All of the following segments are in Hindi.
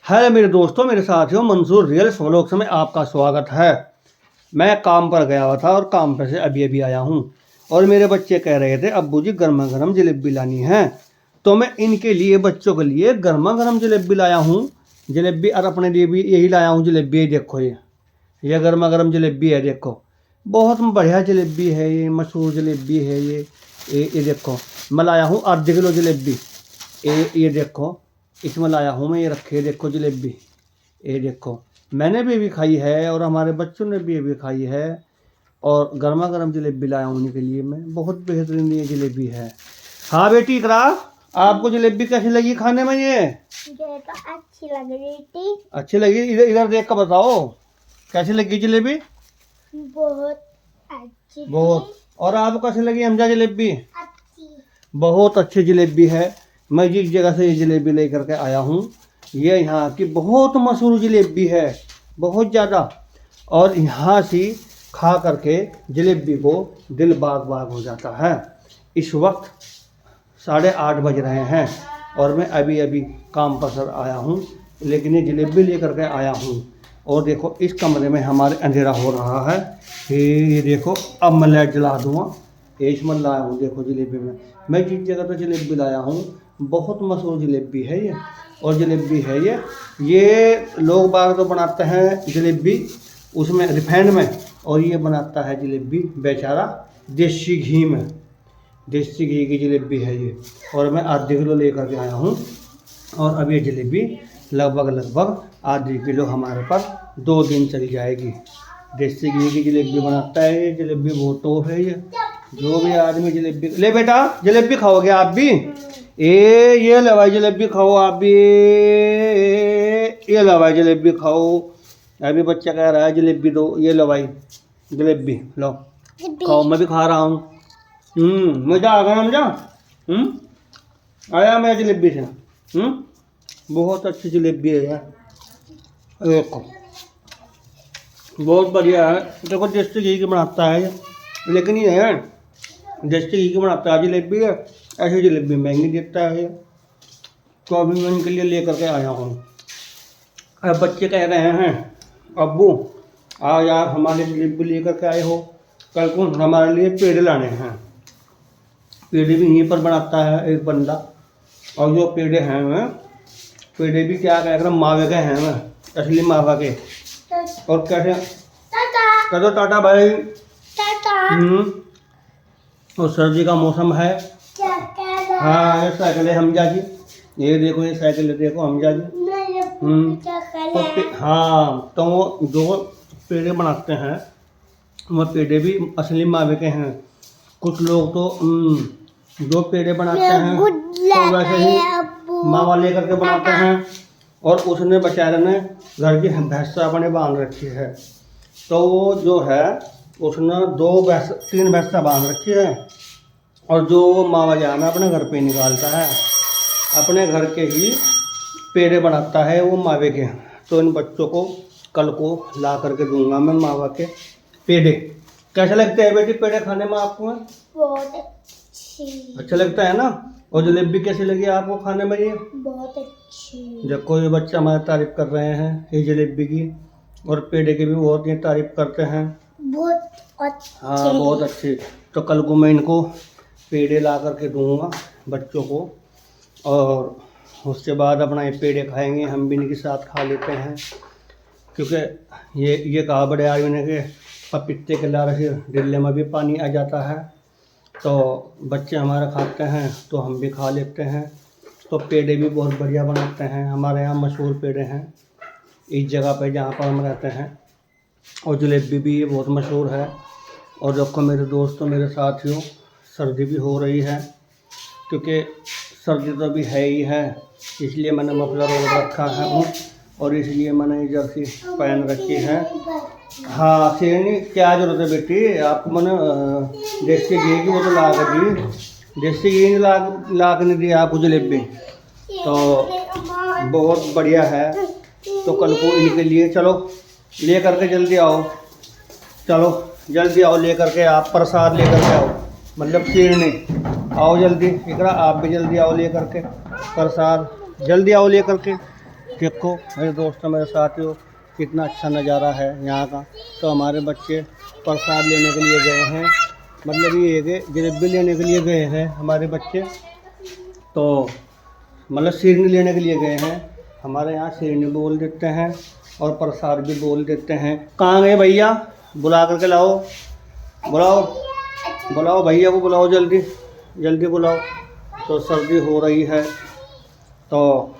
है मेरे दोस्तों, मेरे साथियों, मंसूर रियल व्लॉग्स में आपका स्वागत है। मैं काम पर गया हुआ था और काम पर से अभी अभी आया हूँ और मेरे बच्चे कह रहे थे अब्बू जी गर्मा गर्म जलेबी लानी है, तो मैं इनके लिए बच्चों के लिए गर्मा गर्म जलेबी लाया हूँ। जलेबी और अपने लिए भी यही लाया हूँ जलेबी। देखो ये गर्मा गर्म जलेबी है। देखो बहुत बढ़िया जलेबी है, ये मशहूर जलेबी है। ये देखो मैं लाया हूँ आधे किलो जलेबी। ये देखो इसमें लाया हूँ मैं, ये रखे देखो जलेबी। ये देखो मैंने भी अभी खाई है और हमारे बच्चों ने भी अभी खाई है और गर्मा गर्म जलेबी लाया हूँ उनके लिए मैं। बहुत बेहतरीन ये जलेबी है। हाँ बेटी इकरा, आपको जलेबी कैसी लगी खाने में? ये तो अच्छी लग रही थी। अच्छी लगी? इधर इधर देख कर बताओ कैसी लगी जलेबी? बहुत अच्छी बहुत। और आपको कैसी लगी हमजा जलेबी? अच्छी। बहुत अच्छी जलेबी है। मैं जिस जगह से ये जलेबी लेकर के आया हूँ ये यहाँ की बहुत मशहूर जलेबी है, बहुत ज़्यादा। और यहाँ से खा करके जलेबी को दिल बाग बाग हो जाता है। इस वक्त 8:30 बज रहे हैं और मैं अभी अभी काम पर सर आया हूँ, लेकिन ये जलेबी लेकर के आया हूँ। और देखो इस कमरे में हमारे अंधेरा हो रहा है। ये देखो अब मैं लाइट जला दूँगा। इसमें लाया हूँ देखो जलेबी में। मैं जिस जगह पर जलेबी लाया हूँ बहुत मशहूर जलेबी है ये। और जलेबी है ये लोग बाग तो बनाते हैं जलेबी उसमें रिफाइंड में, और ये बनाता है जलेबी बेचारा देसी घी में। देसी घी की जलेबी है ये। और मैं आधे किलो लेकर के आया हूँ और अब ये जलेबी लगभग आधे किलो हमारे पास 2 दिन चल जाएगी। देसी घी की जलेबी बनाता है ये। जलेबी बहुत टॉप है ये। जो भी आदमी जलेबी ले बेटा जलेबी खाओगे आप भी? ये लो भाई जलेबी खाओ आप भी। ये लो भाई जलेबी खाओ। अभी बच्चा कह रहा है जलेबी दो। ये लो भाई जलेबी लो खाओ। मैं भी खा रहा हूँ। मजा आ गया मजा। आया मैं जलेबी से। बहुत अच्छी जलेबी है यार। देखो बहुत बढ़िया है। देखो देसी घी की बनाता है ये, लेकिन ये है देसी घी की बनाता है जलेबी है। ऐसी जलेबी महंगी देता है। तो अभी मैं इनके लिए लेकर के आया हूँ। अब बच्चे कह रहे हैं अब्बू आज आप हमारे जलेबी लेकर के आए हो, कल को हमारे लिए पेड़े लाने हैं। पेड़े भी यहीं पर बनाता है एक बंदा। और जो पेड़े हैं वह पेड़े भी क्या कह रहे मावे के हैं वह, असली मावा के। और कैसे कह दो टाटा भाई। और सर्दी का मौसम है। हाँ ये साइकिल है हमजा जी। ये देखो ये साइकिल है देखो हमजा जी। तो हाँ तो वो जो पेड़े बनाते हैं वह पेड़े भी असली मावे के हैं। कुछ लोग तो जो पेड़े बनाते हैं तो वैसे ही मावा लेकर के बनाते हैं। और उसने बेचारे ने घर की भैंसा अपने बांध रखी है, तो वो जो है उसने 3 भैंसा बांध रखी है। और जो वो मावा जाना अपने घर पे निकालता है, अपने घर के ही पेड़े बनाता है वो मावे के। तो इन बच्चों को कल को ला करके दूंगा मैं मावा के पेड़े। कैसे लगते हैं बेटी पेड़े खाने में आपको? बहुत अच्छी। अच्छा लगता है ना? और जलेबी कैसी लगी आपको खाने में? ये बहुत अच्छी। देखो ये बच्चे हमारी तारीफ कर रहे हैं ये जलेबी की, और पेड़े की भी बहुत ही तारीफ करते हैं। बहुत अच्छी। हाँ बहुत अच्छी। तो कल को मैं इनको पेड़े ला करके दूंगा बच्चों को, और उसके बाद अपना ये पेड़े खाएंगे। हम भी इनके साथ खा लेते हैं, क्योंकि ये कहा बड़े आदमी ने कि पपीते के लार से दिल्ली में भी पानी आ जाता है। तो बच्चे हमारे खाते हैं तो हम भी खा लेते हैं। तो पेड़े भी बहुत बढ़िया बनाते हैं। हमारे यहाँ मशहूर पेड़े हैं इस जगह पे जहाँ पर हम रहते हैं। और जलेबी भी बहुत मशहूर है। और देखो मेरे दोस्तों मेरे साथियों सर्दी भी हो रही है, क्योंकि सर्दी तो अभी है ही है, इसलिए मैंने मफलर ओढ़ रखा है और इसलिए मैंने जर्सी पहन रखी है। हाँ शेरनी क्या जरूरत है बेटी आपको? मैंने देसी घी की बोतल ला कर दी। देसी घी ला के नहीं दी आपको जलेबी, तो बहुत बढ़िया है। तो कल को इनके लिए चलो ले करके जल्दी आओ। चलो जल्दी आओ लेकर के, आप प्रसाद लेकर के आओ, मतलब शेरनी आओ जल्दी। इकरा आप भी जल्दी आओ लेकर के प्रसाद, जल्दी आओ लेकर के। देखो मेरे दोस्तों मेरे साथियों कितना अच्छा नज़ारा है यहाँ का। तो हमारे बच्चे प्रसाद लेने के लिए गए हैं, मतलब ये है कि जलेबी लेने के लिए गए हैं हमारे बच्चे। तो मतलब शीरनी लेने के लिए गए हैं। हमारे यहाँ शीरनी बोल देते हैं और प्रसाद भी बोल देते हैं। कहाँ गए भैया? बुला करके लाओ, बुलाओ बुलाओ भैया को, बुलाओ जल्दी जल्दी बुलाओ। तो सर्दी हो रही है तो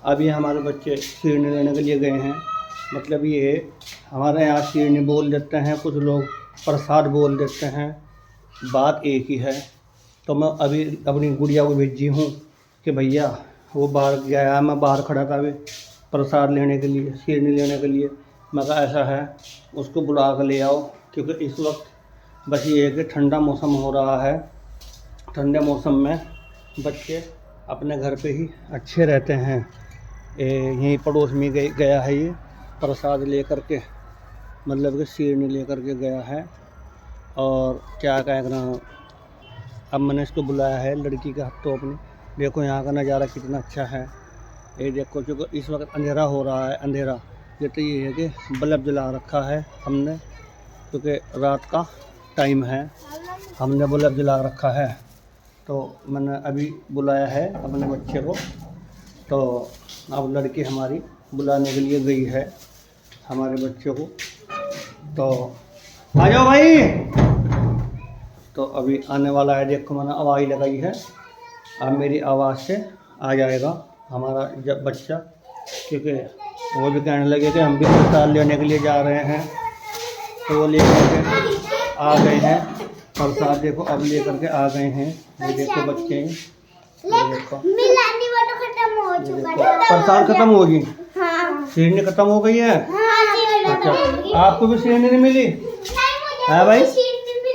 अभी हमारे बच्चे शीरनी लेने के लिए गए हैं। मतलब ये हमारे यहाँ शीरनी बोल देते हैं, कुछ लोग प्रसाद बोल देते हैं, बात एक ही है। तो मैं अभी अपनी गुड़िया को भेजी हूँ कि भैया वो बाहर गया है, मैं बाहर खड़ा था अभी प्रसाद लेने के लिए, शीरनी लेने के लिए। मैं कहा ऐसा है उसको बुला कर ले आओ, क्योंकि इस वक्त बस ये है कि ठंडा मौसम हो रहा है। ठंडे मौसम में बच्चे अपने घर पे ही अच्छे रहते हैं। यहीं पड़ोस में गया है ये प्रसाद ले करके, मतलब कि शीरनी ले करके गया है। और क्या कहना, अब मैंने इसको बुलाया है लड़की के हाथों अपनी। देखो यहाँ का नज़ारा कितना अच्छा है। ये देखो क्योंकि इस वक्त अंधेरा हो रहा है, अंधेरा ये तो ये है कि बल्ब जला रखा है हमने, क्योंकि रात का टाइम है, हमने बल्ब जला रखा है। तो मैंने अभी बुलाया है अपने बच्चे को। तो अब लड़की हमारी बुलाने के लिए गई है हमारे बच्चे को। तो आ जाओ भाई। तो अभी आने वाला है, देखो मैंने आवाज़ लगाई है, अब मेरी आवाज़ से आ जाएगा हमारा जब बच्चा, क्योंकि वो भी कहने लगे कि हम भी प्रसाद लेने के लिए जा रहे हैं। तो वो लेकर के आ गए हैं प्रसाद। देखो अब लेकर के आ गए हैं, ये देखो बच्चे, ये देखो प्रसाद खत्म होगी, शीरनी खत्म हो गई है। अच्छा आपको भी शीरनी नहीं मिली है भाई?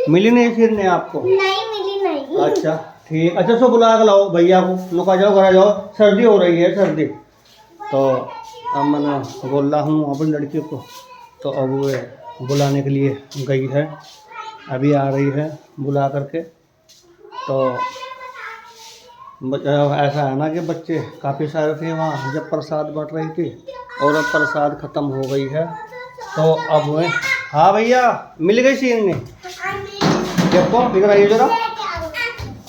मिली नहीं शीरनी आपको? नहीं मिली नहीं। अच्छा ठीक, अच्छा सो बुला के लाओ भैया को, लोग आ जाओ घर आ जाओ, सर्दी हो रही है सर्दी। तो अब मैंने बोल रहा हूँ अपनी लड़की को, तो अब वो बुलाने के लिए गई है, अभी आ रही है बुला करके। तो ऐसा है ना कि बच्चे काफ़ी सारे थे वहाँ जब प्रसाद बंट रही थी, और अब प्रसाद ख़त्म हो गई है। तो अब मैं, हाँ भैया मिल गई शीरनी, देखो इधर आइए जरा,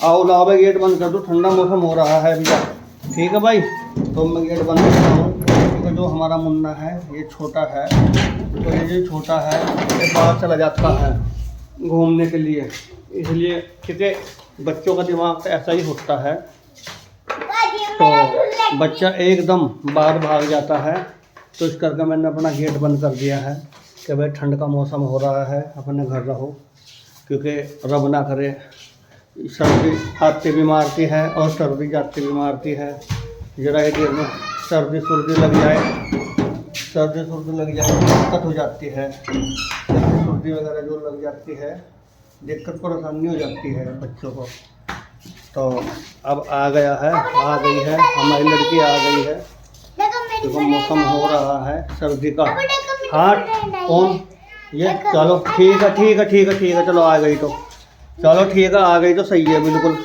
आओ लाओ भाई, गेट बंद कर दो, ठंडा मौसम हो रहा है भैया। ठीक है भाई, तो मैं गेट बंद करता हूँ, क्योंकि जो हमारा मुन्ना है ये छोटा है, तो ये जो छोटा है ये बाहर चला जाता है घूमने के लिए, इसलिए क्योंकि बच्चों का दिमाग तो ऐसा ही होता है। तो बच्चा एकदम बाहर भाग जाता है, तो इस करके मैंने अपना गेट बंद कर दिया है कि भाई ठंड का मौसम हो रहा है, अपने घर रहो, क्योंकि रब ना करे सर्दी आते भी मारती है और सर्दी जाते भी मारती है। जरा एक देर में सर्दी सुर्दी लग जाए, सर्दी सुर्दी लग जाए दिक्कत हो जाती है, सर्दी सुर्दी वगैरह जो लग जाती है दिक्कत परेशानी हो जाती है बच्चों को। तो अब आ गया है, आ गई है हमारी लड़की, आ गई है, देखो मौसम हो रहा है सर्दी का। हाँ कौन ये, चलो ठीक है ठीक है ठीक है ठीक है, चलो आ गई तो, चलो ठीक है आ गई तो सही है बिल्कुल,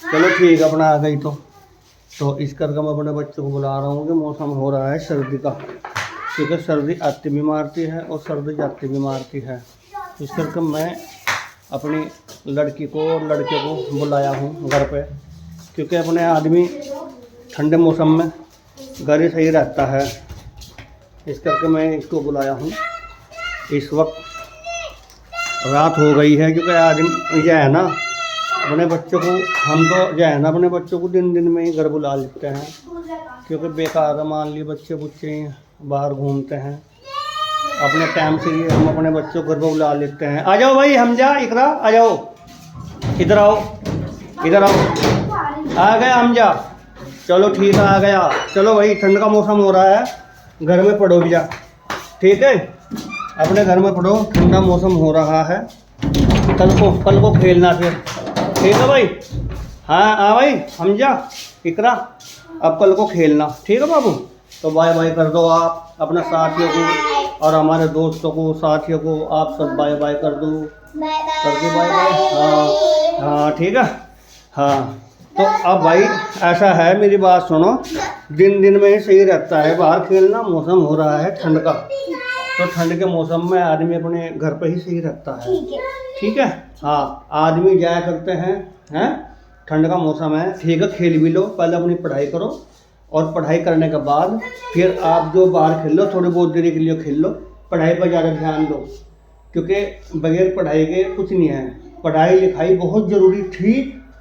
चलो ठीक है अपना आ गई तो इस करके मैं अपने बच्चों को बुला रहा हूँ कि मौसम हो रहा है सर्दी का, क्योंकि सर्दी आती भी मारती है और सर्दी जाती भी मारती है। इस करके मैं अपनी लड़की को और लड़के को बुलाया हूँ घर पे, क्योंकि अपने आदमी ठंडे मौसम में घर ही सही रहता है। इस करके मैं इसको बुलाया हूँ। इस वक्त रात हो गई है, क्योंकि आदमी जो है ना अपने बच्चों को, हम तो जो है ना अपने बच्चों को दिन दिन में ही घर बुला लेते हैं, क्योंकि बेकार है, मान लिए बच्चे बाहर घूमते हैं, अपने टाइम से ही हम अपने बच्चों को घर पर बुला लेते हैं। आ जाओ भाई हमजा, इकरा आ जाओ, इधर आओ इधर आओ, आ गया हमजा, चलो ठीक है आ गया। चलो भाई ठंड का मौसम हो रहा है, घर में पढ़ो भैया, ठीक है अपने घर में पढ़ो, ठंडा मौसम हो रहा है, कल को खेलना फिर, ठीक है भाई। हाँ हाँ भाई हमजा इकरा, अब कल को खेलना, ठीक है बाबू। तो बाय बाय कर दो आप अपने साथियों को और हमारे दोस्तों को, साथियों को आप सब बाय बाय कर दो, कर दो बाय बाय। हाँ हाँ ठीक है, हाँ तो अब भाई ऐसा है, मेरी बात सुनो, दिन दिन में सही रहता है, बाहर खेलना, मौसम हो रहा है ठंड का, तो ठंड के मौसम में आदमी अपने घर पे ही सही रहता है। ठीक है। ठीक है, हाँ, आदमी जाया करते हैं, ठंड का मौसम है, ठीक है, खेल भी लो, पहले अपनी पढ़ाई करो, और पढ़ाई करने के बाद फिर आप जो बाहर खेल लो, थोड़ी बहुत देरी के लिए खेल लो, पढ़ाई पर ज़्यादा ध्यान दो, क्योंकि बगैर पढ़ाई के कुछ नहीं है। पढ़ाई लिखाई बहुत ज़रूरी थी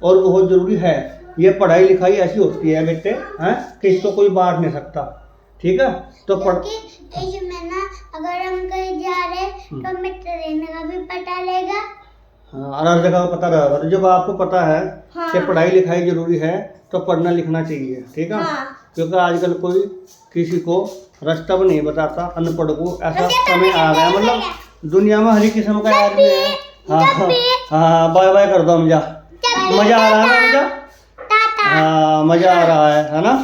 और बहुत ज़रूरी है। ये पढ़ाई लिखाई ऐसी होती है बेटे, हैं, कि इसको कोई बांट नहीं सकता। ठीक है, तो क्योंकि में ना अगर हम कहीं जा रहे तो हमें ट्रेन का भी पता लेगा। हाँ, और हर जगह पता रहेगा। तो जब आपको पता है हाँ। कि पढ़ाई लिखाई जरूरी है तो पढ़ना लिखना चाहिए। ठीक है, हाँ। क्योंकि आजकल कोई किसी को रास्ता भी नहीं बताता, अनपढ़ को, ऐसा समय आ गया, मतलब दुनिया में हर एक किस्म का आदमी है। हाँ हाँ, बाय बाय कर दो हम, जा, मजा आ रहा है ना, मजा, हाँ, मजा आ रहा है ना।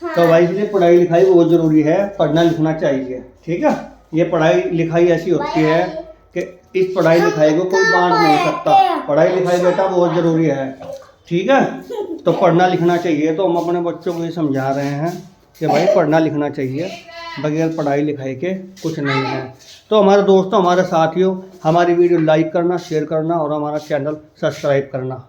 तो भाई इसलिए पढ़ाई लिखाई बहुत जरूरी है, पढ़ना लिखना चाहिए। ठीक है, ये पढ़ाई लिखाई ऐसी होती है कि इस पढ़ाई लिखाई को कोई बांट नहीं सकता। पढ़ाई लिखाई बेटा बहुत ज़रूरी है। ठीक है, तो पढ़ना लिखना चाहिए। तो हम अपने बच्चों को ये समझा रहे हैं कि भाई पढ़ना लिखना चाहिए, बगैर पढ़ाई लिखाई के कुछ नहीं है। तो हमारे दोस्तों, हमारे साथियों, हमारी वीडियो लाइक करना, शेयर करना और हमारा चैनल सब्सक्राइब करना।